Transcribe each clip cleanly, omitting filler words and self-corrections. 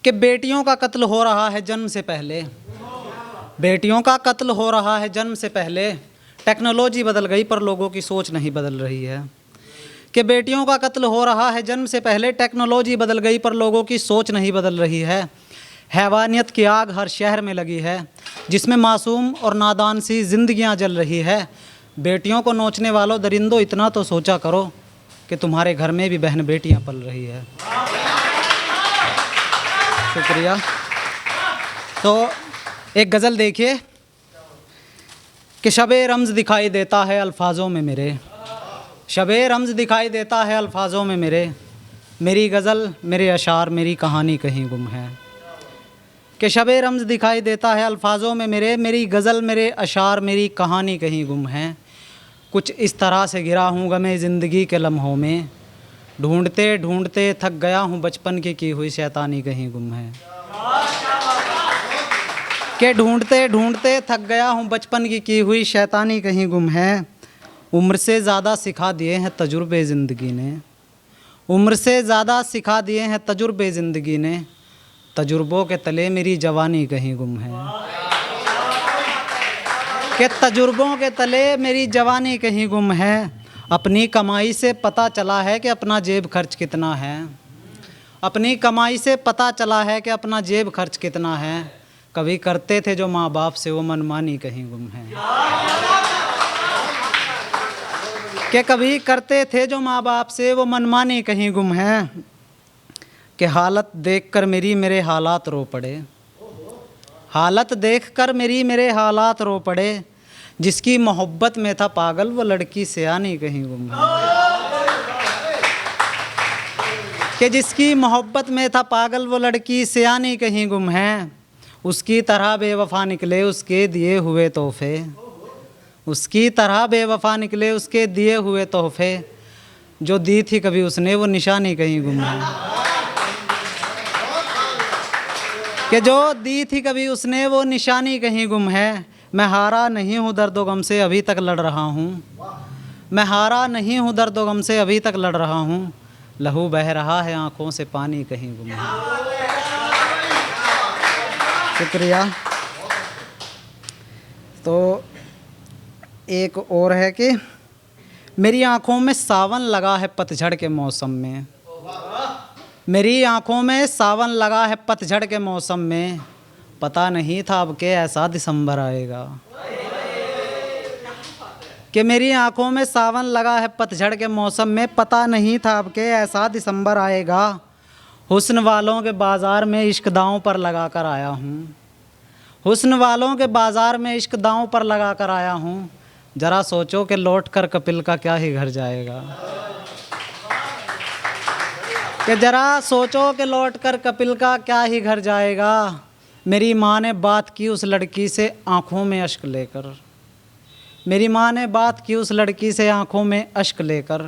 कि बेटियों का कत्ल हो रहा है जन्म से पहले, बेटियों का कत्ल हो रहा है जन्म से पहले। टेक्नोलॉजी बदल गई पर लोगों की सोच नहीं बदल रही है। कि बेटियों का कत्ल हो रहा है जन्म से पहले, टेक्नोलॉजी बदल गई पर लोगों की सोच नहीं बदल रही है। हैवानियत की आग हर शहर में लगी है, जिसमें मासूम और नादान सी जिंदगियां जल रही है। बेटियों को नोचने वालों दरिंदों, इतना तो सोचा करो कि तुम्हारे घर में भी बहन बेटियां पल रही है। शुक्रिया। तो एक गज़ल देखिए कि शबे रम्ज़ दिखाई देता है अल्फाजों में मेरे, शबे रम्ज़ दिखाई देता है अल्फाजों में मेरे, मेरी गज़ल मेरे अशार मेरी कहानी कहीं गुम है। कि शबे रम्ज़ दिखाई देता है अल्फाजों में मेरे, मेरी गज़ल मेरे अशार मेरी कहानी कहीं गुम है। कुछ इस तरह से गिरा हूँ गमे ज़िंदगी के लम्हों में, ढूंढते ढूंढते थक गया हूँ बचपन की हुई शैतानी कहीं गुम है। कि ढूंढते ढूंढते थक गया हूँ बचपन की हुई शैतानी कहीं गुम है। उम्र से ज़्यादा सिखा दिए हैं तजुर्बे ज़िंदगी ने, उम्र से ज़्यादा सिखा दिए हैं तजुर्बे ज़िंदगी ने, तजुर्बों के तले मेरी जवानी कहीं गुम है। कि तजुर्बों के तले मेरी जवानी कहीं गुम है। अपनी कमाई से पता चला है कि अपना जेब खर्च कितना है, अपनी कमाई से पता चला है कि अपना जेब खर्च कितना है। कभी करते थे जो माँ बाप से वो मनमानी कहीं गुम है। कि कभी करते थे जो माँ बाप से वो मनमानी कहीं गुम है। कि हालत देखकर मेरी मेरे हालात रो पड़े, हालत देखकर मेरी मेरे हालात रो पड़े, जिसकी मोहब्बत में था पागल वो लड़की सयानी कहीं गुम है। कि जिसकी मोहब्बत में था पागल वो लड़की सयानी कहीं गुम है। उसकी तरह बेवफा निकले उसके दिए हुए तोहफे, उसकी तरह बेवफा निकले उसके दिए हुए तोहफे, जो दी थी कभी उसने वो निशानी कहीं गुम है। कि जो दी थी कभी उसने वो निशानी कहीं गुम है। मैं हारा नहीं हूँ दर्दो गम से अभी तक लड़ रहा हूँ, मैं हारा नहीं हूँ दर्दो गम से अभी तक लड़ रहा हूँ, लहू बह रहा है आँखों से पानी कहीं गुम है। शुक्रिया। तो एक और है कि मेरी आँखों में सावन लगा है पतझड़ के मौसम में, मेरी आँखों में सावन लगा है पतझड़ के मौसम में, पता नहीं था अब के ऐसा दिसंबर आएगा। कि मेरी आँखों में सावन लगा है पतझड़ के मौसम में, पता नहीं था अब के ऐसा दिसंबर आएगा। हुस्न वालों के बाज़ार में इश्क दांव पर लगा कर आया हूँ, हुस्न वालों के बाज़ार में इश्क दांव पर लगा कर आया हूँ, ज़रा सोचो कि लौट कर कपिल का क्या ही घर जाएगा। कि ज़रा सोचो कि लौट कर कपिल का क्या ही घर जाएगा। मेरी माँ ने बात की उस लड़की से आँखों में अश्क लेकर, मेरी माँ ने बात की उस लड़की से आँखों में अश्क लेकर,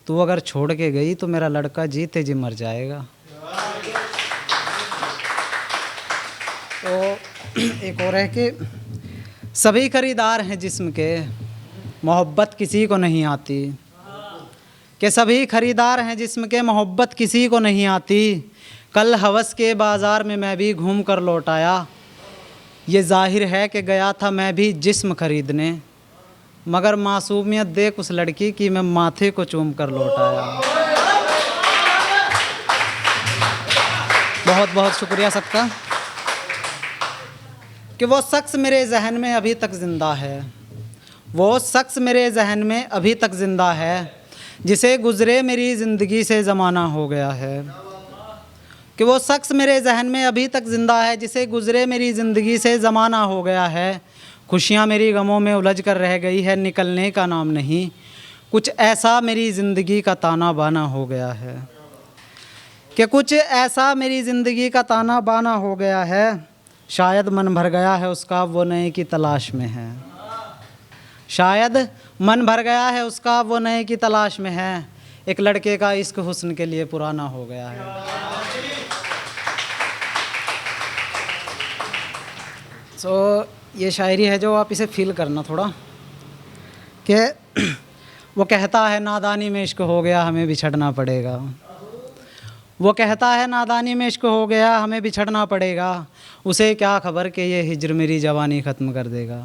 तू अगर छोड़ के गई तो मेरा लड़का जीते जी मर जाएगा। तो एक और है कि सभी खरीदार हैं जिस्म के, मोहब्बत किसी को नहीं आती। कि सभी खरीदार हैं जिस्म के, मोहब्बत किसी को नहीं आती। कल हवस के बाज़ार में मैं भी घूम कर लौट आया, ये जाहिर है कि गया था मैं भी जिस्म खरीदने, मगर मासूमियत देख उस लड़की की मैं माथे को चूम कर लौट आया। बहुत बहुत शुक्रिया सबका। कि वो शख्स मेरे जहन में अभी तक ज़िंदा है, वो शख्स मेरे जहन में अभी तक ज़िंदा है, जिसे गुज़रे मेरी ज़िंदगी से ज़माना हो गया है। कि वो शख्स मेरे जहन में अभी तक ज़िंदा है, जिसे गुज़रे मेरी ज़िंदगी से ज़माना हो गया है। खुशियाँ मेरी गमों में उलझ कर रह गई है, निकलने का नाम नहीं, कुछ ऐसा मेरी ज़िंदगी का ताना बाना हो गया है। कि कुछ ऐसा मेरी ज़िंदगी का ताना बाना हो गया है, शायद मन भर गया है उसका वो नए की तलाश में है, शायद मन भर गया है उसका वो नए की तलाश में है। एक लड़के का इश्क हुस्न के लिए पुराना हो गया है। तो ये शायरी है जो आप इसे फील करना थोड़ा। कि वो कहता है नादानी में इश्क हो गया हमें बिछड़ना पड़ेगा, वो कहता है नादानी में इश्क हो गया, हमें बिछड़ना पड़ेगा। उसे क्या खबर कि ये हिज्र मेरी जवानी ख़त्म कर देगा।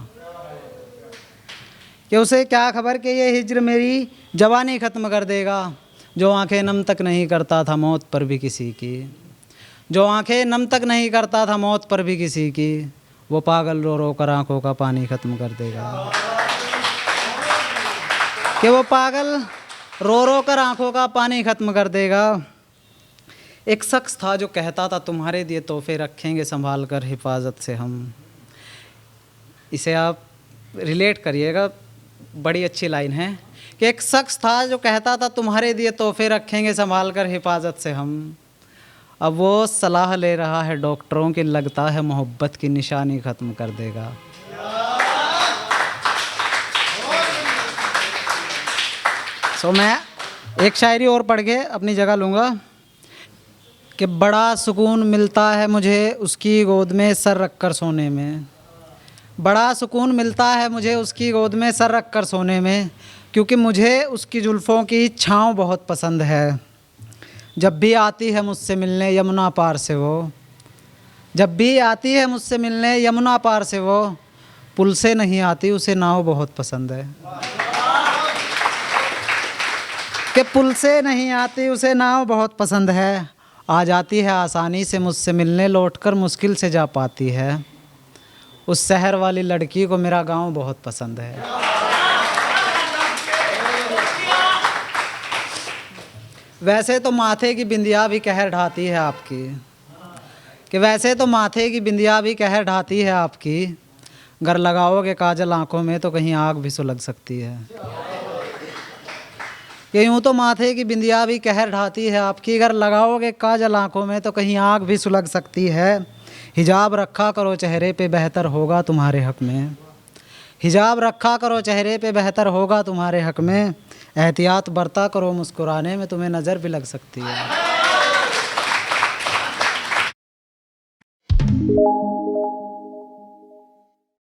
कि उसे क्या खबर कि ये हिज्र मेरी जवानी ख़त्म कर देगा। जो आंखें नम तक नहीं करता था मौत पर भी किसी की, जो आंखें नम तक नहीं करता था मौत पर भी किसी की, वो पागल रो रो कर आंखों का पानी ख़त्म कर देगा। कि वो पागल रो रो कर आंखों का पानी ख़त्म कर देगा। एक शख्स था जो कहता था तुम्हारे दिए तोहफे रखेंगे संभाल कर हिफाजत से हम। इसे आप रिलेट करिएगा, बड़ी अच्छी लाइन है कि एक शख्स था जो कहता था तुम्हारे दिए तोहफे रखेंगे संभाल कर हिफाजत से हम। अब वो सलाह ले रहा है डॉक्टरों की, लगता है मोहब्बत की निशानी ख़त्म कर देगा। मैं एक शायरी और पढ़ के अपनी जगह लूँगा कि बड़ा सुकून मिलता है मुझे उसकी गोद में सर रख कर सोने में। बड़ा सुकून मिलता है मुझे उसकी गोद में सर रख कर सोने में, क्योंकि मुझे उसकी जुल्फ़ों की छाँव बहुत पसंद है। जब भी आती है मुझसे मिलने यमुना पार से वो, जब भी आती है मुझसे मिलने यमुना पार से वो, पुल से नहीं आती उसे नाव बहुत पसंद है। कि पुल से नहीं आती उसे नाव बहुत पसंद है। आ जाती है आसानी से मुझसे मिलने, लौटकर मुश्किल से जा पाती है। उस शहर वाली लड़की को मेरा गांव बहुत पसंद है। वैसे तो माथे की बिंदिया भी कहर ढाती है आपकी, कि वैसे तो माथे की बिंदिया भी कहर ढाती है आपकी। अगर लगाओगे काजल आंखों में तो कहीं आग भी सुलग सकती है। कि यूँ तो माथे की बिंदिया भी कहर ढाती है आपकी, अगर लगाओगे काजल आंखों में तो कहीं आग भी सुलग सकती है। हिजाब रखा करो चेहरे पे बेहतर होगा तुम्हारे हक़ में, हिजाब रखा करो चेहरे पे बेहतर होगा तुम्हारे हक़ में। एहतियात बरता करो मुस्कुराने में तुम्हें नज़र भी लग सकती है।